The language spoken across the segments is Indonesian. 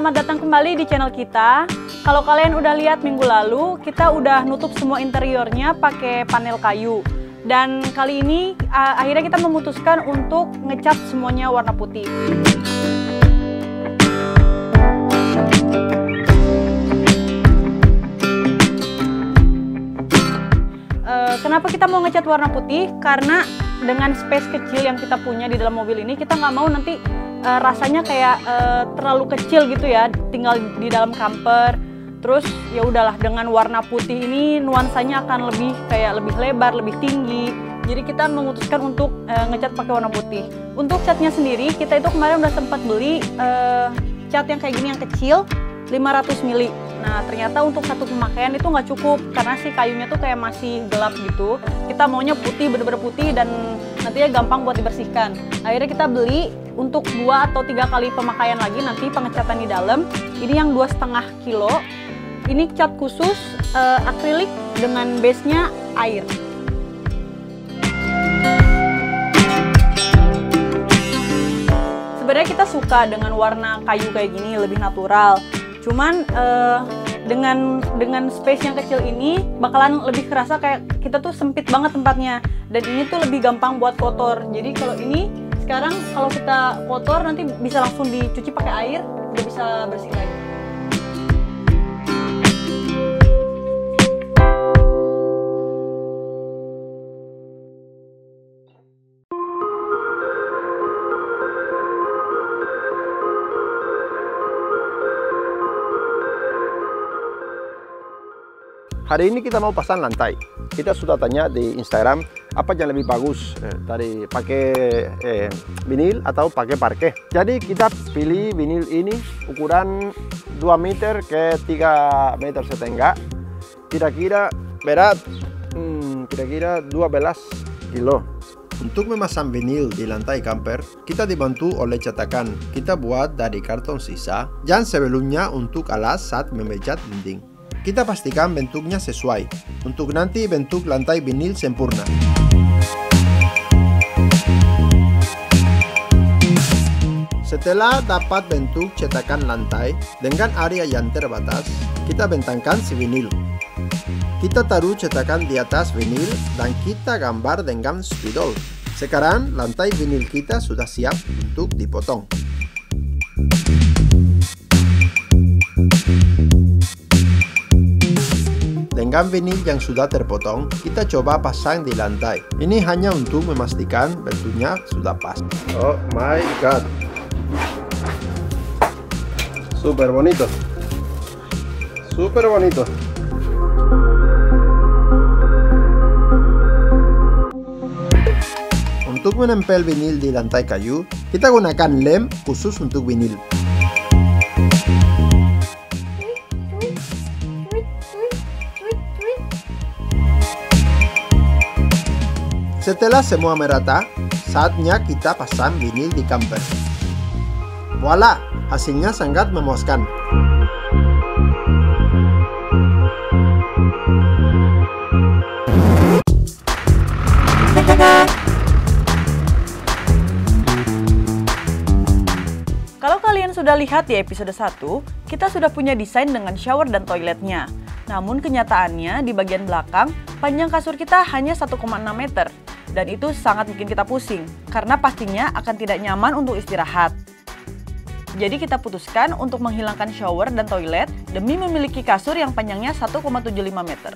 Selamat datang kembali di channel kita. Kalau kalian udah lihat minggu lalu, kita udah nutup semua interiornya pakai panel kayu. Dan kali ini akhirnya kita memutuskan untuk ngecat semuanya warna putih. Kenapa kita mau ngecat warna putih? Karena dengan space kecil yang kita punya di dalam mobil ini, kita nggak mau nanti rasanya kayak terlalu kecil gitu ya, tinggal di dalam camper. Terus ya udahlah, dengan warna putih ini nuansanya akan lebih lebar, lebih tinggi. Jadi kita memutuskan untuk ngecat pakai warna putih. Untuk catnya sendiri, kita itu kemarin udah sempat beli cat yang kayak gini yang kecil, 500 mili. Nah ternyata untuk satu pemakaian itu nggak cukup karena si kayunya tuh kayak masih gelap gitu. Kita maunya putih, bener-bener putih dan nantinya gampang buat dibersihkan. Akhirnya kita beli untuk 2 atau 3 kali pemakaian lagi nanti pengecatan di dalam. Ini yang 2,5 kilo. Ini cat khusus akrilik dengan base-nya air. Sebenarnya kita suka dengan warna kayu kayak gini, lebih natural. Cuman dengan space yang kecil ini bakalan lebih kerasa kayak kita tuh sempit banget tempatnya. Dan ini tuh lebih gampang buat kotor. Jadi kalau ini sekarang kalau kita kotor nanti bisa langsung dicuci pakai air, udah bisa bersih lagi. Hari ini kita mau pasang lantai. Kita sudah tanya di Instagram apa yang lebih bagus dari pakai vinil atau pakai parke. Jadi kita pilih vinil ini ukuran 2 meter ke 3 meter setengah. Kira-kira berat kira-kira 12 kilo. Untuk memasang vinil di lantai camper, kita dibantu oleh cetakan. Kita buat dari karton sisa yang sebelumnya untuk alas saat memecat dinding. Kita pastikan bentuknya sesuai, untuk nanti bentuk lantai vinil sempurna. Setelah dapat bentuk cetakan lantai dengan area yang terbatas, kita bentangkan si vinil. Kita taruh cetakan di atas vinil dan kita gambar dengan spidol. Sekarang lantai vinil kita sudah siap untuk dipotong. Dengan vinil yang sudah terpotong, kita coba pasang di lantai. Ini hanya untuk memastikan bentuknya sudah pas. Oh my god, super bonito, super bonito. Untuk menempel vinil di lantai kayu, kita gunakan lem khusus untuk vinil. Setelah semua merata, saatnya kita pasang vinil di camper. Voila, hasilnya sangat memuaskan. Kalau kalian sudah lihat di episode 1, kita sudah punya desain dengan shower dan toiletnya. Namun kenyataannya di bagian belakang, panjang kasur kita hanya 1,6 meter. Dan itu sangat bikin kita pusing, karena pastinya akan tidak nyaman untuk istirahat. Jadi kita putuskan untuk menghilangkan shower dan toilet demi memiliki kasur yang panjangnya 1,75 meter.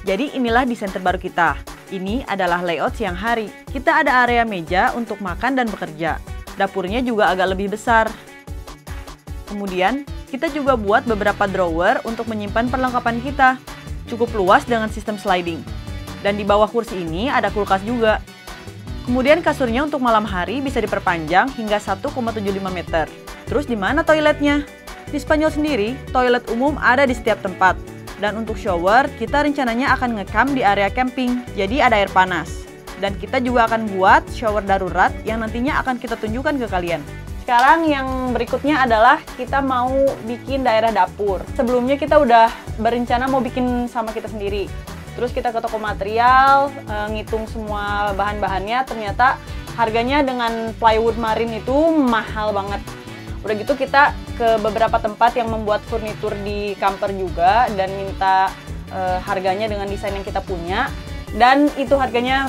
Jadi inilah desain terbaru kita. Ini adalah layout siang hari. Kita ada area meja untuk makan dan bekerja. Dapurnya juga agak lebih besar. Kemudian, kita juga buat beberapa drawer untuk menyimpan perlengkapan kita. Cukup luas dengan sistem sliding. Dan di bawah kursi ini ada kulkas juga. Kemudian kasurnya untuk malam hari bisa diperpanjang hingga 1,75 meter. Terus di mana toiletnya? Di Spanyol sendiri, toilet umum ada di setiap tempat. Dan untuk shower, kita rencananya akan ngecamp di area camping, jadi ada air panas. Dan kita juga akan buat shower darurat yang nantinya akan kita tunjukkan ke kalian. Sekarang yang berikutnya adalah kita mau bikin daerah dapur. Sebelumnya kita udah berencana mau bikin sama kita sendiri. Terus kita ke toko material, ngitung semua bahan-bahannya, ternyata harganya dengan plywood marine itu mahal banget. Udah gitu kita ke beberapa tempat yang membuat furnitur di camper juga dan minta harganya dengan desain yang kita punya. Dan itu harganya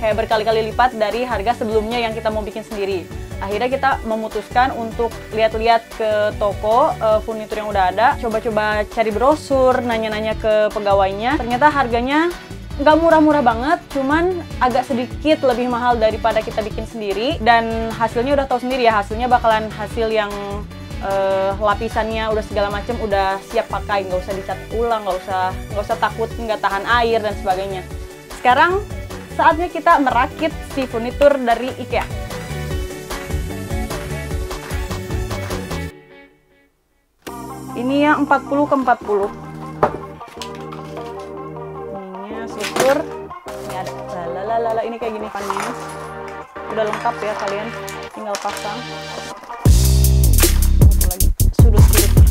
kayak berkali-kali lipat dari harga sebelumnya yang kita mau bikin sendiri. Akhirnya kita memutuskan untuk lihat-lihat ke toko furnitur yang udah ada, coba-coba cari brosur, nanya-nanya ke pegawainya. Ternyata harganya nggak murah-murah banget, cuman agak sedikit lebih mahal daripada kita bikin sendiri. Dan hasilnya udah tahu sendiri ya, hasilnya bakalan hasil yang lapisannya udah segala macam udah siap pakai, nggak usah dicat ulang, nggak usah takut nggak tahan air dan sebagainya. Sekarang saatnya kita merakit si furnitur dari IKEA. Ini yang 40x40. Ininya struktur. Ini ada lalala, ini kayak gini pannya. Udah lengkap ya, kalian tinggal pasang. Lagi sudut-sudutnya.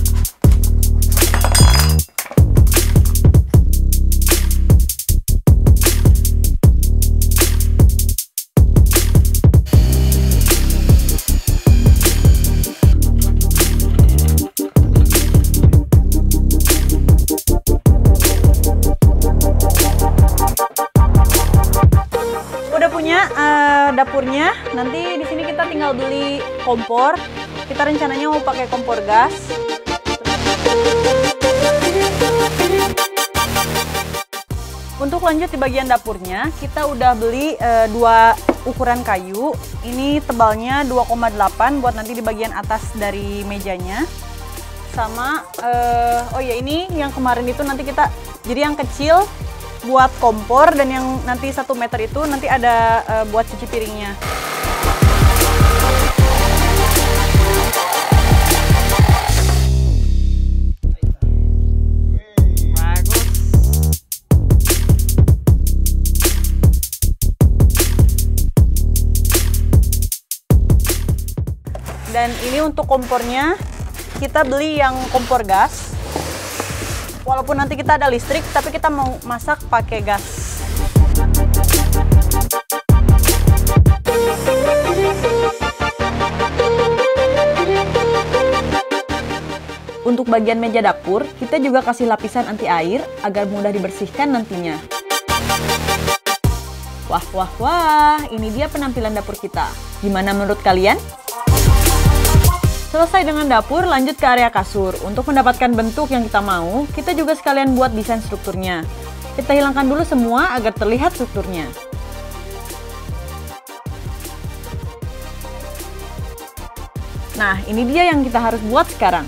Dapurnya, nanti di sini kita tinggal beli kompor. Kita rencananya mau pakai kompor gas. Untuk lanjut di bagian dapurnya, kita udah beli 2 ukuran kayu. Ini tebalnya 2,8 buat nanti di bagian atas dari mejanya. Sama, oh ya ini yang kemarin itu nanti kita, jadi yang kecil buat kompor dan yang nanti 1 meter itu nanti ada buat cuci piringnya. Bagus. Dan ini untuk kompornya kita beli yang kompor gas. Walaupun nanti kita ada listrik, tapi kita mau masak pakai gas. Untuk bagian meja dapur, kita juga kasih lapisan anti air agar mudah dibersihkan nantinya. Wah, wah, wah, ini dia penampilan dapur kita. Gimana menurut kalian? Selesai dengan dapur, lanjut ke area kasur. Untuk mendapatkan bentuk yang kita mau, kita juga sekalian buat desain strukturnya. Kita hilangkan dulu semua agar terlihat strukturnya. Nah, ini dia yang kita harus buat sekarang.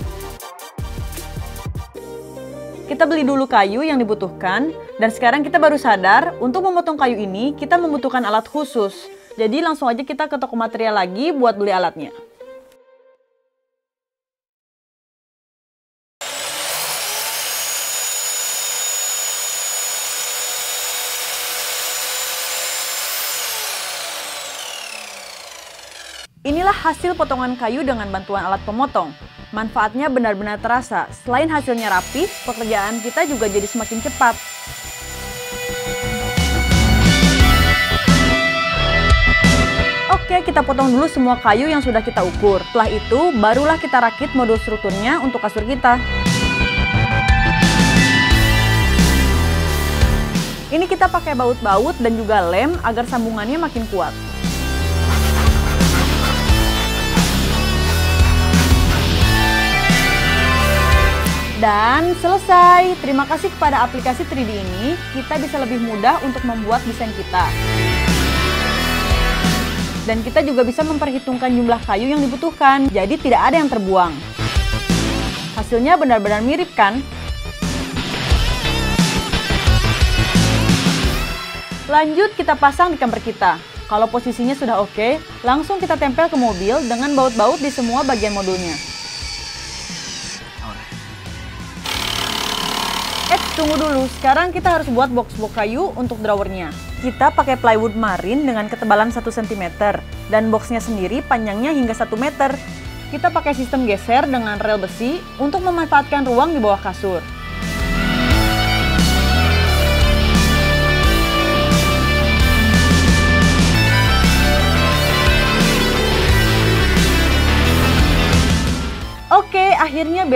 Kita beli dulu kayu yang dibutuhkan, dan sekarang kita baru sadar, untuk memotong kayu ini, kita membutuhkan alat khusus. Jadi langsung aja kita ke toko material lagi buat beli alatnya. Inilah hasil potongan kayu dengan bantuan alat pemotong. Manfaatnya benar-benar terasa. Selain hasilnya rapi, pekerjaan kita juga jadi semakin cepat. Oke, kita potong dulu semua kayu yang sudah kita ukur. Setelah itu, barulah kita rakit modul strukturnya untuk kasur kita. Ini kita pakai baut-baut dan juga lem agar sambungannya makin kuat. Dan selesai. Terima kasih kepada aplikasi 3D ini, kita bisa lebih mudah untuk membuat desain kita. Dan kita juga bisa memperhitungkan jumlah kayu yang dibutuhkan, jadi tidak ada yang terbuang. Hasilnya benar-benar mirip kan? Lanjut kita pasang di camper kita. Kalau posisinya sudah oke, langsung kita tempel ke mobil dengan baut-baut di semua bagian modulnya. Tunggu dulu, sekarang kita harus buat box-box kayu untuk drawernya. Kita pakai plywood marine dengan ketebalan 1 cm dan boxnya sendiri panjangnya hingga 1 meter. Kita pakai sistem geser dengan rel besi untuk memanfaatkan ruang di bawah kasur.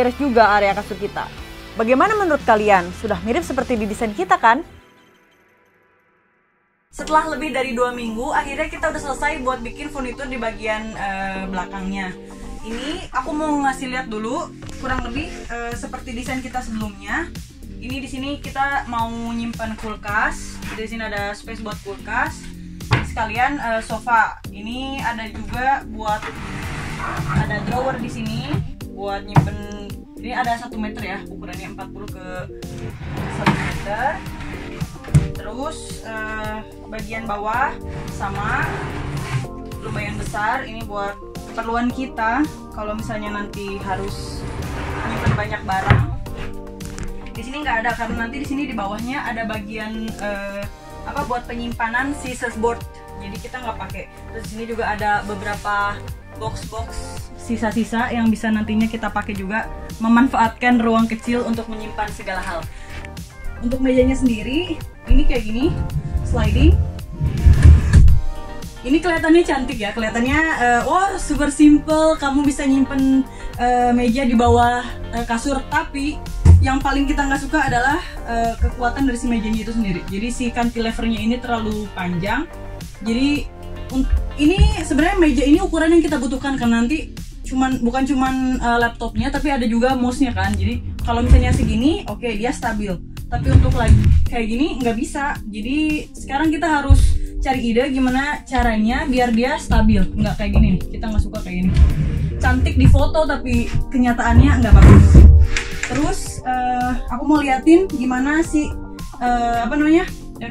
beres juga area kasur kita. Bagaimana menurut kalian? Sudah mirip seperti di desain kita kan? Setelah lebih dari 2 minggu, akhirnya kita udah selesai buat bikin furnitur di bagian belakangnya. Ini aku mau ngasih lihat dulu, kurang lebih seperti desain kita sebelumnya. Ini di sini kita mau nyimpan kulkas. Di sini ada space buat kulkas. Sekalian sofa. Ini ada juga buat ada drawer di sini buat nyimpen. Ini ada 1 meter ya, ukurannya 40 ke 1 meter. Terus bagian bawah sama lumayan besar. Ini buat keperluan kita kalau misalnya nanti harus nyimpen banyak barang. Di sini nggak ada karena nanti di sini di bawahnya ada bagian buat penyimpanan si surfboard. Jadi kita nggak pakai. Terus di sini juga ada beberapa box-box sisa-sisa yang bisa nantinya kita pakai juga, memanfaatkan ruang kecil untuk menyimpan segala hal. Untuk mejanya sendiri ini kayak gini, sliding. Ini kelihatannya cantik ya, kelihatannya super simple. Kamu bisa nyimpen meja di bawah kasur, tapi yang paling kita nggak suka adalah kekuatan dari si mejanya itu sendiri. Jadi si cantilevernya ini terlalu panjang. Jadi ini sebenarnya meja ini ukuran yang kita butuhkan karena nanti bukan cuman laptopnya, tapi ada juga mouse-nya kan. Jadi kalau misalnya segini, oke, dia stabil. Tapi untuk lagi kayak gini nggak bisa. Jadi sekarang kita harus cari ide gimana caranya biar dia stabil. Nggak kayak gini nih. Kita nggak suka kayak gini. Cantik di foto tapi kenyataannya nggak bagus. Terus aku mau liatin gimana sih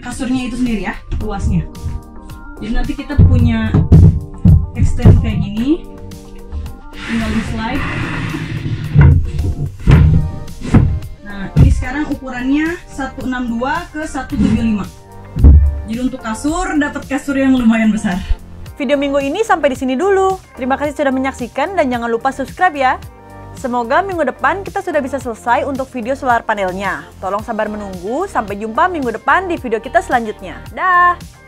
kasurnya itu sendiri ya, luasnya. Jadi nanti kita punya extend kayak gini, tinggal di slide. Nah ini sekarang ukurannya 162 ke 175. Jadi untuk kasur dapat kasur yang lumayan besar. Video minggu ini sampai di sini dulu. Terima kasih sudah menyaksikan dan jangan lupa subscribe ya. Semoga minggu depan kita sudah bisa selesai untuk video solar panelnya. Tolong sabar menunggu, sampai jumpa minggu depan di video kita selanjutnya. Dah!